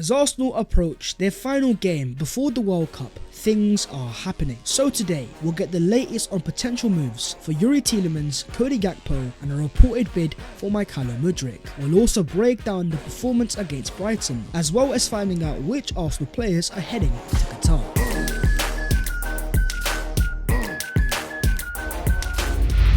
As Arsenal approach their final game before the World Cup, things are happening. So today, we'll get the latest on potential moves for Youri Tielemans, Gakpo and a reported bid for Mykhaylo Mudryk. We'll also break down the performance against Brighton, as well as finding out which Arsenal players are heading to Qatar.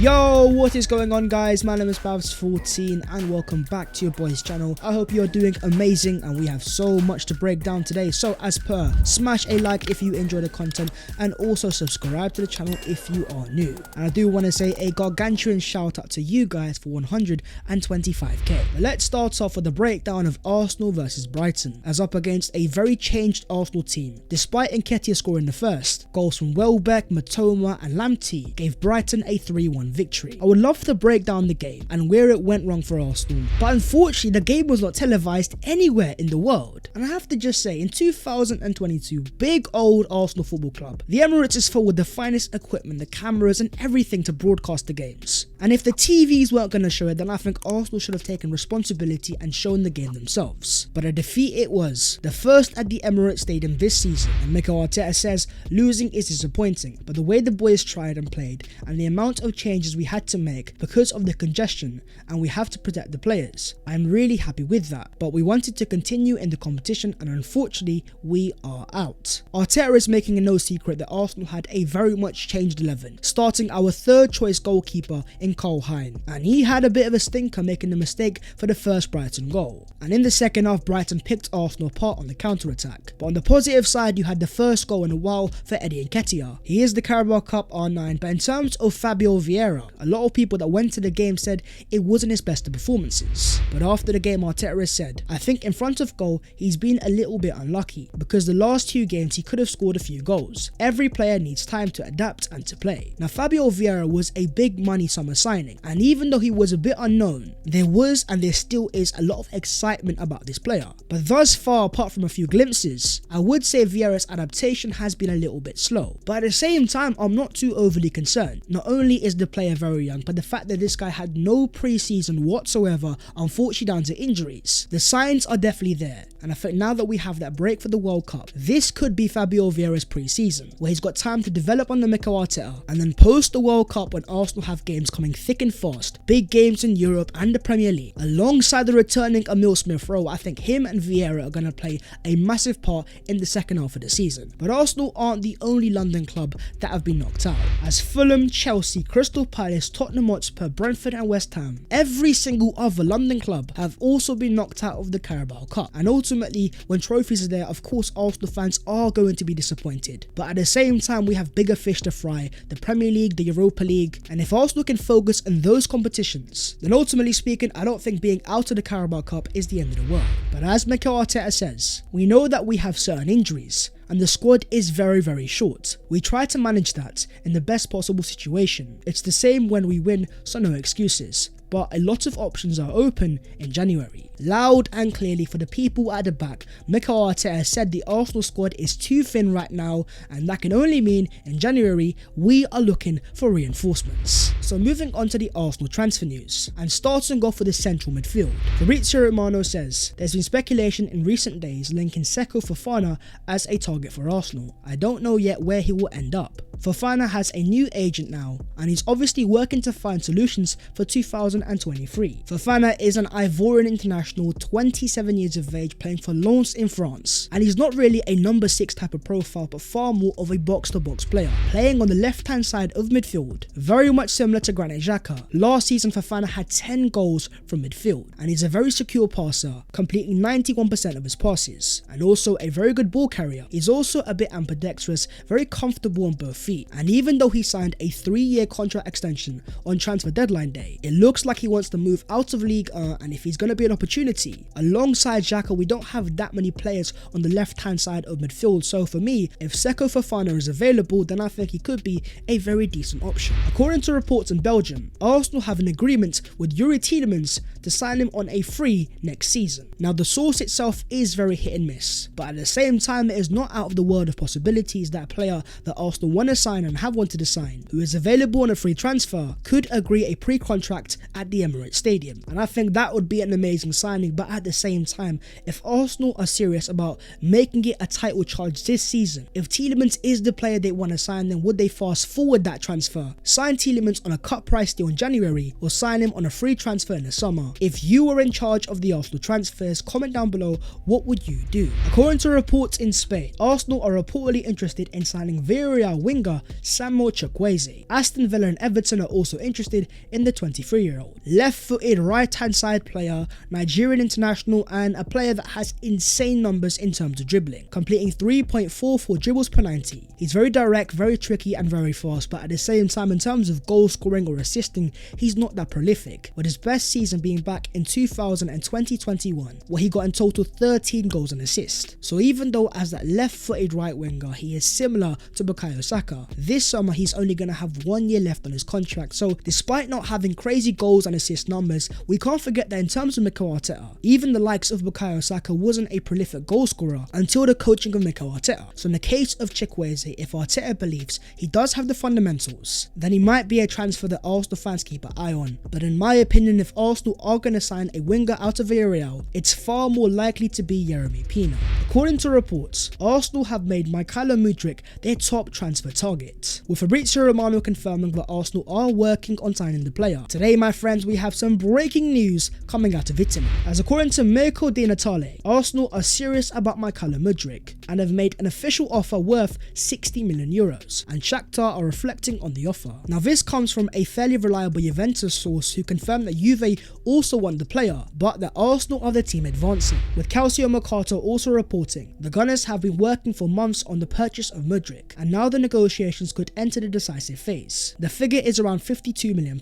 Yo, what is going on guys? My name is Babs14 and welcome back to your boys channel. I hope you are doing amazing and we have so much to break down today. So as per, smash a like if you enjoy the content and also subscribe to the channel if you are new. And I do want to say a gargantuan shout out to you guys for 125k. But let's start off with the breakdown of Arsenal versus Brighton, as up against a very changed Arsenal team. Despite Nketiah scoring the first, goals from Welbeck, Matoma and Lamptey gave Brighton a 3-1 victory. I would love to break down the game and where it went wrong for Arsenal, but unfortunately the game was not televised anywhere in the world. And I have to just say, in 2022, big old Arsenal Football Club, the Emirates is full with the finest equipment, the cameras and everything to broadcast the games. And if the TVs weren't going to show it, then I think Arsenal should have taken responsibility and shown the game themselves. But a defeat it was, the first at the Emirates Stadium this season, and Mykhaylo says losing is disappointing, but the way the boys tried and played and the amount of changes we had to make because of the congestion and we have to protect the players, I'm really happy with that. But we wanted to continue in the competition and unfortunately we are out. Arteta is making no secret that Arsenal had a very much changed 11, starting our third choice goalkeeper in Cole Hine, and he had a bit of a stinker making the mistake for the first Brighton goal. And in the second half, Brighton picked Arsenal apart on the counter-attack. But on the positive side, you had the first goal in a while for Eddie Nketiah. He is the Carabao Cup R9, but in terms of Fabio Vieira, a lot of people that went to the game said it wasn't his best of performances. But after the game, Arteta said, I think in front of goal, he's been a little bit unlucky because the last two games he could have scored a few goals. Every player needs time to adapt and to play. Now Fabio Vieira was a big money summer signing, and even though he was a bit unknown, there was and there still is a lot of excitement about this player. But thus far, apart from a few glimpses, I would say Vieira's adaptation has been a little bit slow. But at the same time, I'm not too overly concerned. Not only is the player very young, but the fact that this guy had no pre-season whatsoever, unfortunately down to injuries. The signs are definitely there, and I think now that we have that break for the World Cup, this could be Fabio Vieira's pre-season, where he's got time to develop under Mykhaylo, and then post the World Cup when Arsenal have games coming thick and fast, big games in Europe and the Premier League, alongside the returning Emile Smith-Rowe. I think him and Vieira are going to play a massive part in the second half of the season. But Arsenal aren't the only London club that have been knocked out, as Fulham, Chelsea, Crystal Palace, Tottenham Hotspur, Brentford and West Ham, every single other London club have also been knocked out of the Carabao Cup. And ultimately, when trophies are there, of course Arsenal fans are going to be disappointed. But at the same time, we have bigger fish to fry, the Premier League, the Europa League, and if Arsenal can focus on those competitions, then ultimately speaking, I don't think being out of the Carabao Cup is the end of the world. But as Mykhaylo says, we know that we have certain injuries, and the squad is very short. We try to manage that in the best possible situation. It's the same when we win, so no excuses. But a lot of options are open in January. Loud and clearly for the people at the back, Mykhaylo said the Arsenal squad is too thin right now, and that can only mean in January we are looking for reinforcements. So moving on to the Arsenal transfer news, and starting off with the central midfield. Fabrizio Romano says there's been speculation in recent days linking Seko Fofana as a target for Arsenal. I don't know yet where he will end up. Fofana has a new agent now, and he's obviously working to find solutions for 2023. Fofana is an Ivorian international, 27 years of age, playing for Lens in France, and he's not really a number 6 type of profile, but far more of a box-to-box player, playing on the left-hand side of midfield, very much similar to Granit Xhaka. Last season, Fofana had 10 goals from midfield, and he's a very secure passer, completing 91% of his passes, and also a very good ball carrier. He's also a bit ambidextrous, very comfortable on both feet, and even though he signed a 3-year contract extension on transfer deadline day, it looks like he wants to move out of Ligue 1, and if he's going to be an opportunity, alongside Xhaka, we don't have that many players on the left-hand side of midfield. So for me, if Seko Fofana is available, then I think he could be a very decent option. According to reports in Belgium, Arsenal have an agreement with Youri Tielemans to sign him on a free next season. Now the source itself is very hit and miss, but at the same time it is not out of the world of possibilities that a player that Arsenal want to sign and have wanted to sign, who is available on a free transfer, could agree a pre-contract at the Emirates Stadium. And I think that would be an amazing signing, but at the same time, if Arsenal are serious about making it a title charge this season, if Tielemans is the player they want to sign, then would they fast forward that transfer, sign Tielemans on a cut price deal in January, or sign him on a free transfer in the summer? If you were in charge of the Arsenal transfers, comment down below, what would you do? According to reports in Spain, Arsenal are reportedly interested in signing Villarreal winger Samuel Chukwueze. Aston Villa and Everton are also interested in the 23-year-old. Left-footed right-hand side player, Nigerian international, and a player that has insane numbers in terms of dribbling, completing 3.44 dribbles per 90. He's very direct, very tricky and very fast, but at the same time in terms of goal scoring or assisting, he's not that prolific, with his best season being back in 2020-21, where he got in total 13 goals and assists. So even though as that left-footed right winger he is similar to Bukayo Saka, this summer he's only going to have 1 year left on his contract. So despite not having crazy goals and assist numbers, we can't forget that in terms of Mikel Arteta, even the likes of Bukayo Saka wasn't a prolific goal scorer until the coaching of Mikel Arteta. So in the case of Chukwueze, if Arteta believes he does have the fundamentals, then he might be a transfer that Arsenal fans keep an eye on. But in my opinion, if Arsenal are going to sign a winger out of Villarreal, it's far more likely to be Yeremy Pino. According to reports, Arsenal have made Mykhaylo Mudryk their top transfer target, with Fabrizio Romano confirming that Arsenal are working on signing the player. Today, my friends, we have some breaking news coming out of Italy, as according to Mirko Di Natale, Arsenal are serious about Mykhaylo Mudryk and have made an official offer worth 60 million euros, and Shakhtar are reflecting on the offer. Now this comes from a fairly reliable Juventus source who confirmed that Juve also want the player, but that Arsenal are the team advancing, with Calcio Mercato also reporting the Gunners have been working for months on the purchase of Mudryk, and now the negotiations could enter the decisive phase. The figure is around £52 million,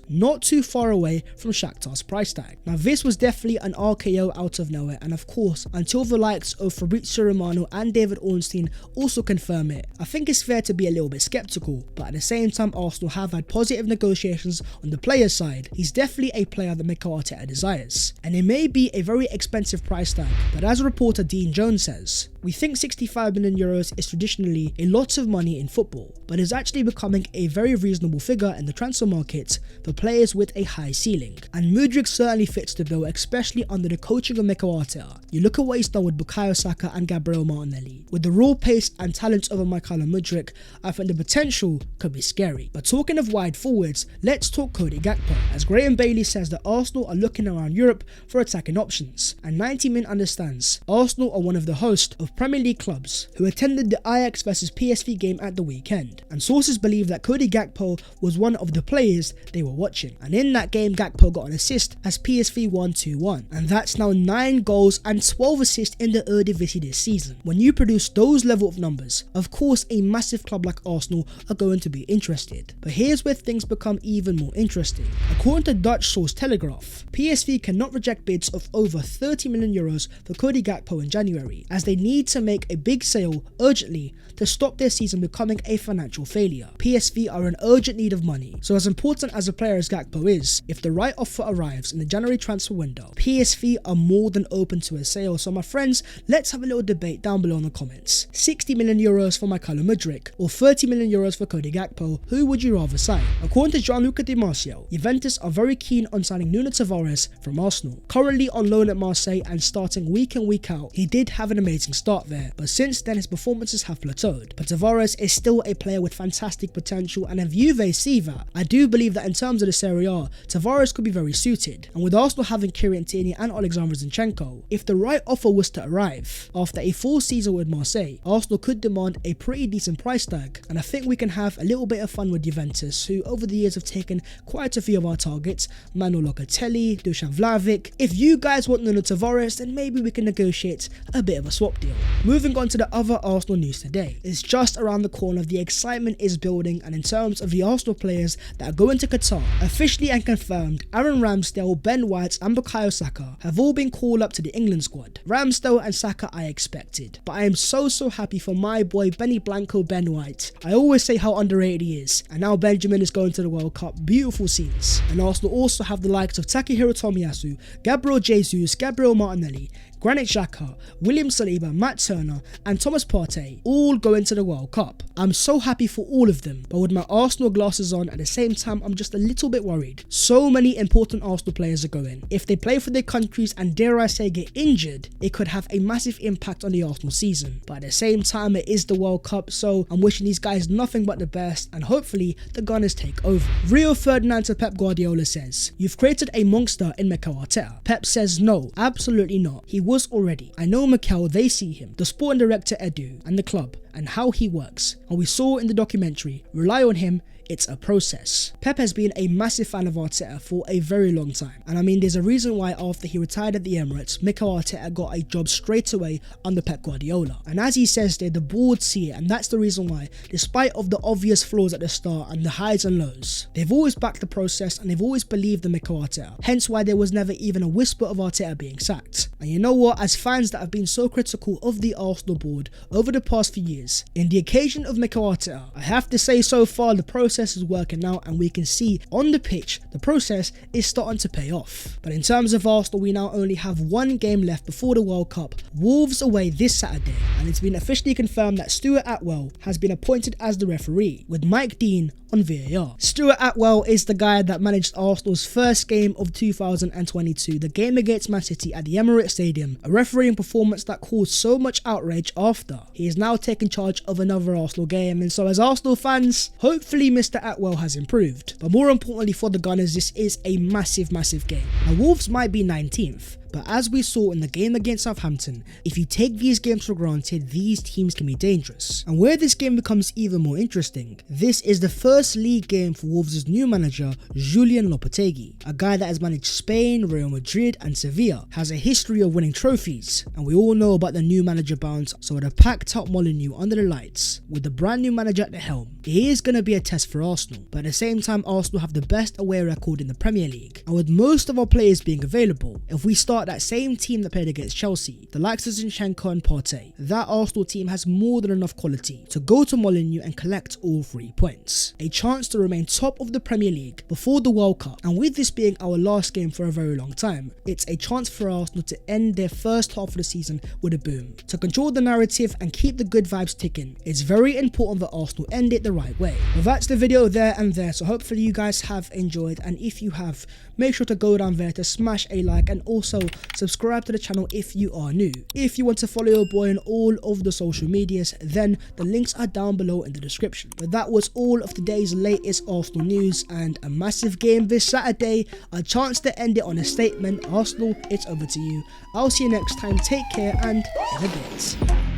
not too far away from Shakhtar's price tag. Now this was definitely an RKO out of nowhere, and of course until the likes of Fabrizio Romano and David Ornstein also confirm it, I think it's fair to be a little bit skeptical. But at the same time, Arsenal have had positive negotiations on the player's side. He's definitely a player that Mikel Arteta desires, and it may be a very expensive price tag, but as reporter Dean Jones says, we think 65 million euros is traditionally a lot of money in football, but is actually becoming a very reasonable figure in the transfer market for players with a high ceiling. And Mudryk certainly fits the bill, especially under the coaching of Mikel Arteta. You look at what he's done with Bukayo Saka and Gabriel Martinelli. With the raw pace and talent of a Mykhaylo Mudryk, I think the potential could be scary. But talking of wide forwards, let's talk Cody Gakpo, as Graham Bailey says that Arsenal are looking around Europe for attacking options, and 90 Min understands Arsenal are one of the hosts of Premier League clubs who attended the Ajax vs PSV game at the weekend, and sources believe that Cody Gakpo was one of the players they were watching, and in that game Gakpo got an assist as PSV won 2-1, and that's now 9 goals and 12 assists in the Eredivisie this season. When you produce those level of numbers, of course a massive club like Arsenal are going to be interested. But here's where things become even more interesting. According to Dutch source Telegraph, PSV cannot reject bids of over 30 million euros for Cody Gakpo in January, as they need to make a big sale urgently to stop their season becoming a financial failure. PSV are in urgent need of money, so as important as a player as Gakpo is, if the right offer arrives in the January transfer window, PSV are more than open to a sale. So my friends, let's have a little debate down below in the comments. 60 million euros for Mykhaylo Mudryk or 30 million euros for Cody Gakpo, who would you rather sign? According to Gianluca Di Marzio, Juventus are very keen on signing Nuno Tavares from Arsenal. Currently on loan at Marseille and starting week in week out, he did have an amazing start there, but since then his performances have plateaued. But Tavares is still a player with fantastic potential, and if Juve see that, I do believe that in terms of the Serie A, Tavares could be very suited. And with Arsenal having Kieran Tierney and Alexander Zinchenko, if the right offer was to arrive after a full season with Marseille, Arsenal could demand a pretty decent price tag, and I think we can have a little bit of fun with Juventus, who over the years have taken quite a few of our targets, Manuel Locatelli, Dusan Vlahovic. If you guys want Nuno Tavares, then maybe we can negotiate a bit of a swap deal. Moving on to the other Arsenal news today. It's just around the corner, the excitement is building, and in terms of the Arsenal players that are going to Qatar, officially and confirmed, Aaron Ramsdale, Ben White and Bukayo Saka have all been called up to the England squad. Ramsdale and Saka I expected, but I am so happy for my boy Benny Blanco Ben White. I always say how underrated he is, and now Benjamin is going to the World Cup. Beautiful scenes. And Arsenal also have the likes of Takehiro Tomiyasu, Gabriel Jesus, Gabriel Martinelli, Granit Xhaka, William Saliba, Matt Turner and Thomas Partey all going to the World Cup. I'm so happy for all of them, but with my Arsenal glasses on, at the same time I'm just a little bit worried. So many important Arsenal players are going. If they play for their countries and dare I say get injured, it could have a massive impact on the Arsenal season. But at the same time it is the World Cup, so I'm wishing these guys nothing but the best and hopefully the Gunners take over. Rio Ferdinand to Pep Guardiola says, "You've created a monster in Mykhaylo Mudryk." Pep says no, absolutely not. He was already. I know Mykhaylo, they see him, the sporting director Edu and the club and how he works, and we saw in the documentary, rely on him, it's a process. Pep has been a massive fan of Arteta for a very long time, and I mean there's a reason why after he retired at the Emirates, Mykhaylo Arteta got a job straight away under Pep Guardiola, and as he says there, the board see it, and that's the reason why, despite of the obvious flaws at the start and the highs and lows, they've always backed the process and they've always believed in Mykhaylo Arteta, hence why there was never even a whisper of Arteta being sacked. And you know what, as fans that have been so critical of the Arsenal board over the past few years, in the occasion of Mykhaylo Arteta, I have to say so far the process is working out and we can see on the pitch the process is starting to pay off. But in terms of Arsenal, we now only have one game left before the World Cup, Wolves away this Saturday, and it's been officially confirmed that Stuart Atwell has been appointed as the referee with Mike Dean on VAR. Stuart Atwell is the guy that managed Arsenal's first game of 2022, the game against Man City at the Emirates Stadium, a refereeing performance that caused so much outrage after. He is now taking charge of another Arsenal game, and so as Arsenal fans, hopefully Mr. Atwell has improved. But more importantly for the Gunners, this is a massive game. Now Wolves might be 19th, but as we saw in the game against Southampton, if you take these games for granted, these teams can be dangerous. And where this game becomes even more interesting, this is the first league game for Wolves' new manager, Julian Lopetegui, a guy that has managed Spain, Real Madrid and Sevilla, has a history of winning trophies, and we all know about the new manager bounce, so with a packed out Molineux under the lights, with the brand new manager at the helm, it is going to be a test for Arsenal. But at the same time, Arsenal have the best away record in the Premier League, and with most of our players being available, if we start that same team that played against Chelsea, the likes of Zinchenko and Partey, that Arsenal team has more than enough quality to go to Molineux and collect all 3 points. A chance to remain top of the Premier League before the World Cup, and with this being our last game for a very long time, it's a chance for Arsenal to end their first half of the season with a boom. To control the narrative and keep the good vibes ticking, it's very important that Arsenal end it the right way. Well, that's the video there and there, so hopefully you guys have enjoyed, and if you have, make sure to go down there to smash a like and also subscribe to the channel if you are new. If you want to follow your boy on all of the social medias, then the links are down below in the description. But that was all of today's latest Arsenal news, and a massive game this Saturday, a chance to end it on a statement. Arsenal, it's over to you. I'll see you next time, take care and in a bit.